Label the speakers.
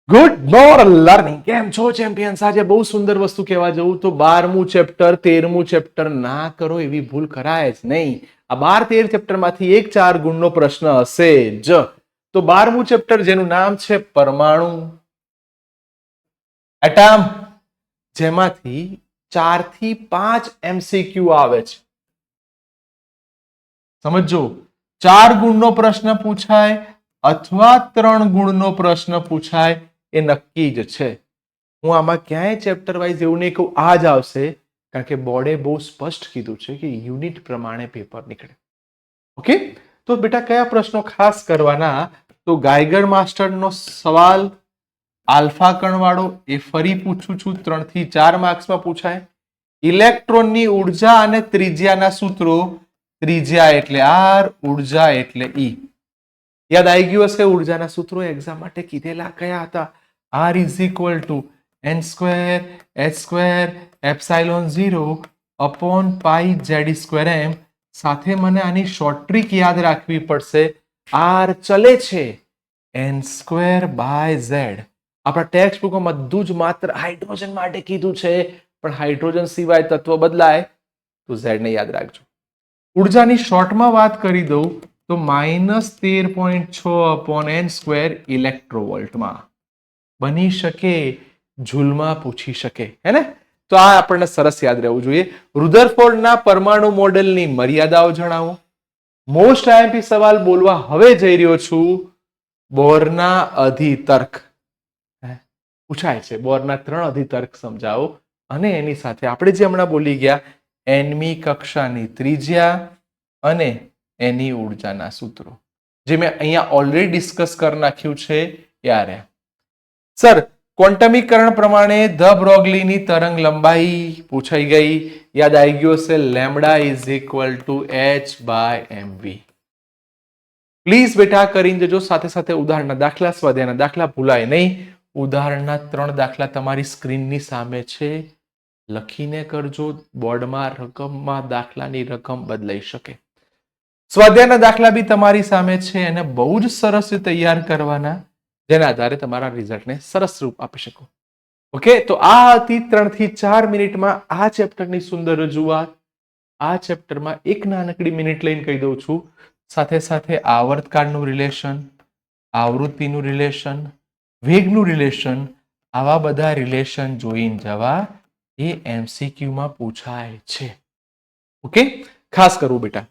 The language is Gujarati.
Speaker 1: Good morning learning. કેમ છો ચેમ્પિયન્સ? આજે બહુ સુંદર વસ્તુ કહેવા જવું તો 12મું ચેપ્ટર 13મું ચેપ્ટર ના કરો એવી ભૂલ કરાય જ નહીં. આ 12-13 ચેપ્ટરમાંથી એક 4 ગુણનો પ્રશ્ન હશે જ. તો 12મું ચેપ્ટર જેનું નામ છે પરમાણુ એટમ, જેમાંથી 4 થી 5 MCQ આવે છે. સમજો, 4 ગુણનો પ્રશ્ન પૂછાય અથવા 3 ગુણનો પ્રશ્ન પૂછાય એ નક્કી જ છે. હું આમાં ક્યાંય ચેપ્ટર વાઇઝ એવું નહીં કહું આ જ આવશે, કારણ કે બોર્ડે બહુ સ્પષ્ટ કીધું છે કે યુનિટ પ્રમાણે પેપર નીકળે. ઓકે, તો બેટા કયા પ્રશ્નો ખાસ કરવાના? તો ગાયગર માસ્ટરનો સવાલ આલ્ફા કણવાળો એ ફરી પૂછું છું, 3 થી 4 માર્ક્સમાં પૂછાય. ઇલેક્ટ્રોનની ઉર્જા અને ત્રિજ્યાના સૂત્રો, ત્રિજ્યા એટલે આર, ઉર્જા એટલે ઈ. યાદ આવી ગયું હશે ઉર્જાના સૂત્રો એક્ઝામ માટે કીધેલા કયા હતા? R is equal to n square h square epsilon 0 upon pi z square m. સાથે મને આની શોર્ટ ટ્રીક યાદ રાખવી પડશે. R ચલે છે, n square by z. આપણા ટેક્સ્ટ બુકમાં બધું જ માત્ર હાઇડ્રોજન માટે કીધું છે, પણ હાઇડ્રોજન સિવાય તત્વ બદલાય તો z ને યાદ રાખજો. ઉર્જાની શોર્ટમાં વાત કરી દઉં તો -13.6 upon n square ઇલેક્ટ્રોવોલ્ટમાં બની શકે, જૂલમાં પૂછી શકે, હે ને? તો આ આપણને સરસ યાદ રહેવું જોઈએ. રુધરફોર્ડના પરમાણુ મોડેલની મર્યાદાઓ જણાવો. મોસ્ટ આઈએમપી સવાલ બોલવા હવે જઈ રહ્યો છું. બોરના અધિતર્ક પૂછાય છે. બોરના 3 અધિતર્ક સમજાવો, અને એની સાથે આપણે જે હમણાં બોલી ગયા nમી કક્ષાની ત્રિજ્યા અને એની ઉર્જાના સૂત્રો, જે મેં અહીંયા ઓલરેડી ડિસ્કસ કરી નાખ્યું છે. યારે સર, ક્વોન્ટમીકરણ પ્રમાણે ધ બ્રોગલીની તરંગ લંબાઈ પૂછાઈ ગઈ. યાદ આવી ગયો છે, lambda is equal to h/mv. Please બેટા કરીને જજો. સાથે સાથે ઉદાહરણના દાખલા, સ્વાધ્યાયના દાખલા ભૂલાય નહીં. ઉદાહરણના 3 દાખલા તમારી સ્ક્રીનની સામે છે, લખીને કરજો. બોર્ડમાં રકમમાં દાખલાની રકમ બદલાઈ શકે. સ્વાધ્યાયના દાખલા બી તમારી સામે છે, એને બહુ જ સરસ રીતે તૈયાર કરવાના, જેના આધારે તમારા રિઝલ્ટને સરસ રૂપ આપી શકો. ઓકે, તો આ હતી 3 થી 4 મિનિટમાં આ ચેપ્ટરની સુંદર રજૂઆત. આ ચેપ્ટરમાં એક નાનકડી મિનિટ લઈને કહી દઉં છું. સાથે સાથે આવર્તકાળનું રિલેશન, આવૃત્તિનું રિલેશન, વેગનું રિલેશન, આવા બધા રિલેશન જોઈને જવા. એ MCQ માં પૂછાય છે. ઓકે, ખાસ કરવું બેટા.